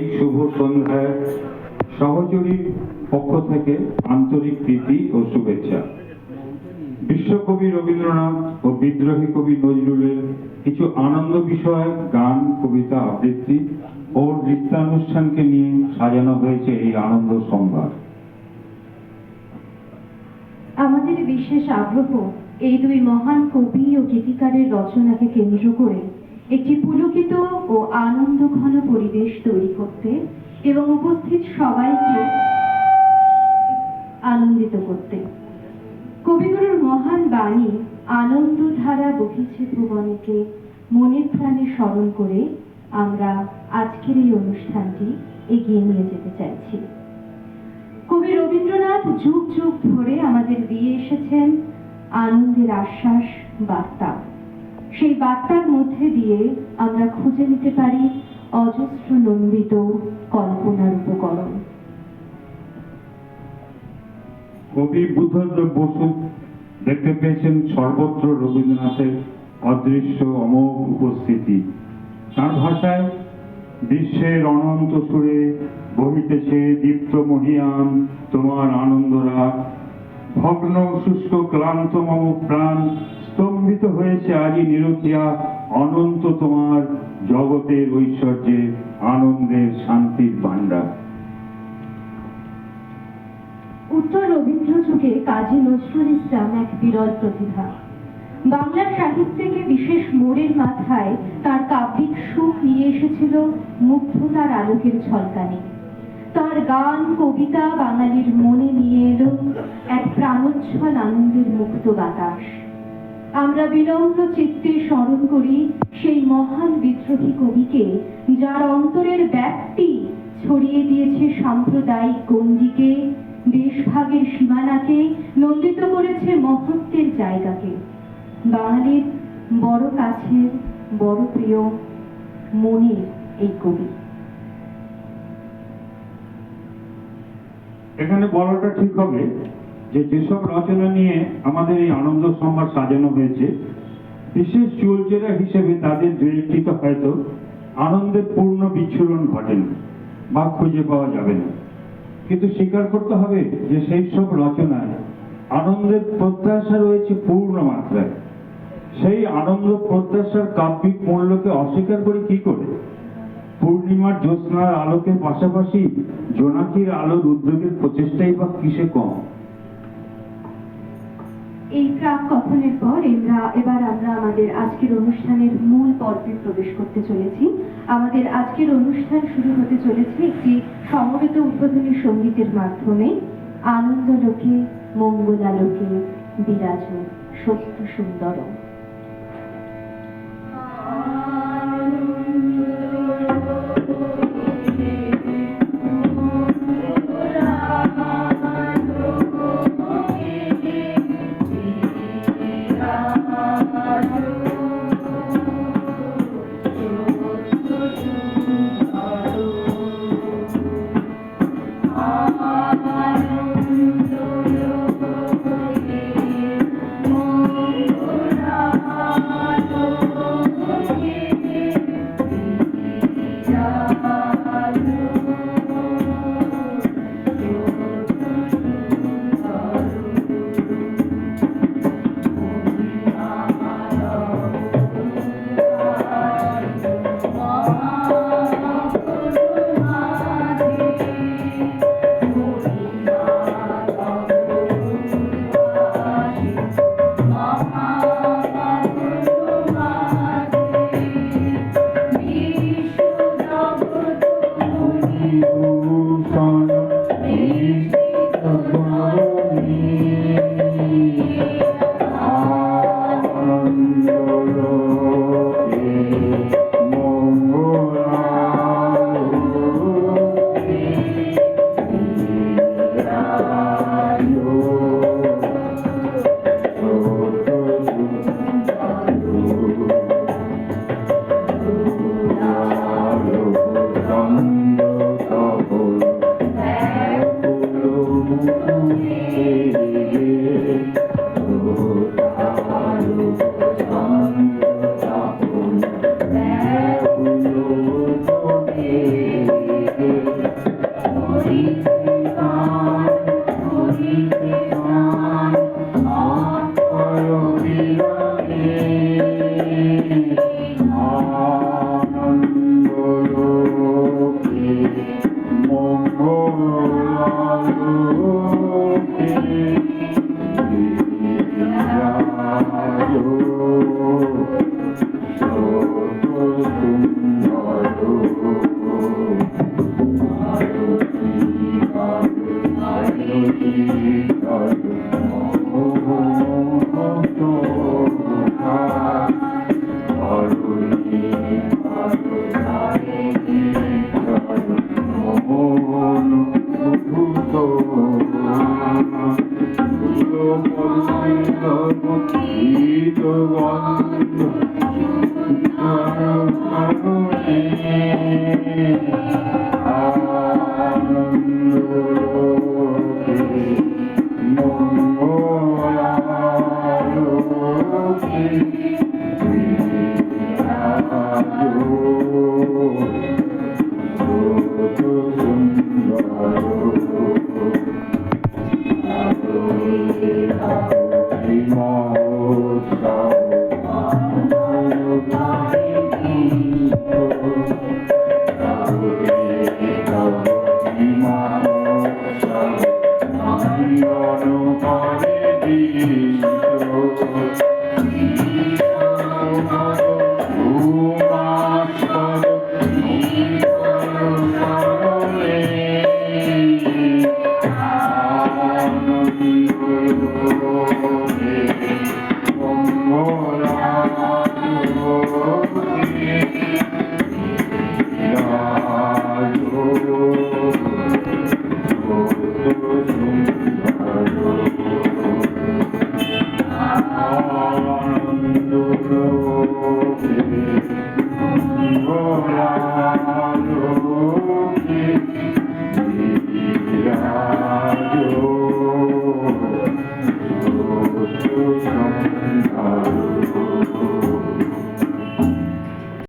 এই শুভ সন্ধ্যায় সহচরীর পক্ষ থেকে আন্তরিক প্রীতি ও শুভেচ্ছা। বিশ্বকবি রবীন্দ্রনাথ ও বিদ্রোহী কবি নজরুলের কিছু আনন্দ বিষয়ক গান, কবিতা আবৃত্তি ও নৃত্যানুষ্ঠানকে নিয়ে সাজানো হয়েছে এই আনন্দ সম্ভার। আমাদের বিশেষ আগ্রহ এই দুই মহান কবি ও গীতিকারের রচনাকে কেন্দ্র করে একটি পুলকিত ও আনন্দঘন পরিবেশ তৈরি করতে এবং উপস্থিত সবাইকে আনন্দিত করতে। কবিগুরুর মহান বাণী আনন্দধারা বহিছে ভুবনেকে মনের প্রাণে স্মরণ করে আমরা আজকের এই অনুষ্ঠানটি এগিয়ে নিয়ে যেতে চাইছি। কবি রবীন্দ্রনাথ যুগ যুগ ধরে আমাদের দিয়ে এসেছেন আনন্দের আশ্বাস বার্তা। সেই বার্তার মধ্যে দিয়ে আমরা খুঁজে নিতে পারি অজস্র নন্দিত কল্পনার উপকরণ। কবি বুদ্ধদেব বসু দেখতে পেয়েছেন সর্বত্র রবীন্দ্রনাথের অদৃশ্য অমোঘ উপস্থিতি। তার ভাষায় বিশ্বের অনন্ত সুরে বহিতেছে দীপ্ত মহিয়ান তোমার আনন্দরাগ, ভগ্ন শুষ্ক ক্লান্ত মম প্রাণ স্তম্ভিত হয়েছে আজি নিরতিয়া অনন্ত তোমার জগতের ঐশ্বর্যে আনন্দের শান্তির ভাণ্ডার। উত্তর রবীন্দ্র যুগে কাজী নজরুল ইসলাম এক বিরল প্রতিভা। বাংলা সাহিত্যকে বিশেষ মোড়ের মাথায় তার কাব্যিক সুখ নিয়ে এসেছিল মুগ্ধতার আলোকের ঝলকানি। তার গান, কবিতা বাঙালির মনে নিয়ে এলো এক প্রাণোচ্ছল আনন্দের মুক্ত বাতাস। আমরা বিনম্র চিত্তে স্মরণ করি সেই মহান বিদ্রোহী কবিকে, যার অন্তরের ব্যাপ্তি ছড়িয়ে দিয়েছে সাম্প্রদায়িক গণ্ডিকে, দেশভাগের সীমানাকে, নন্দিত করেছে মহত্বের জায়গাকে। বাঙালির বড় কাছের, বড় প্রিয় মনের এই কবি। এখানে বলাটা ঠিক হবে যে যেসব রচনা নিয়ে আমাদের এই আনন্দ সম্ভার সাজানো হয়েছে, বিশেষ চুলচেরা হিসেবে তাদের দু একটিতে হয়তো আনন্দের পূর্ণ বিচ্ছুরণ ঘটেনি বা খুঁজে পাওয়া যাবে না, কিন্তু স্বীকার করতে হবে যে সেই সব রচনায় আনন্দের প্রত্যাশা রয়েছে পূর্ণ মাত্রায়। সেই আনন্দ প্রত্যাশার কাব্যিক মূল্যকে অস্বীকার করি কি করে? পূর্ণিমার জ্যোৎস্নার আলোকের পাশাপাশি জোনাকির আলোর উদ্যোগের প্রচেষ্টাই বা কিসে কম? এই প্রাক কথনের পর এবার আমরা আমাদের আজকের অনুষ্ঠানের মূল পর্বে প্রবেশ করতে চলেছি। আমাদের আজকের অনুষ্ঠান শুরু হতে চলেছে একটি সমবেত উদ্বোধনী সঙ্গীতের মাধ্যমে। আনন্দ লোকে মঙ্গলালোকে বিরাজ সত্য সুন্দর। Oh সুন্দর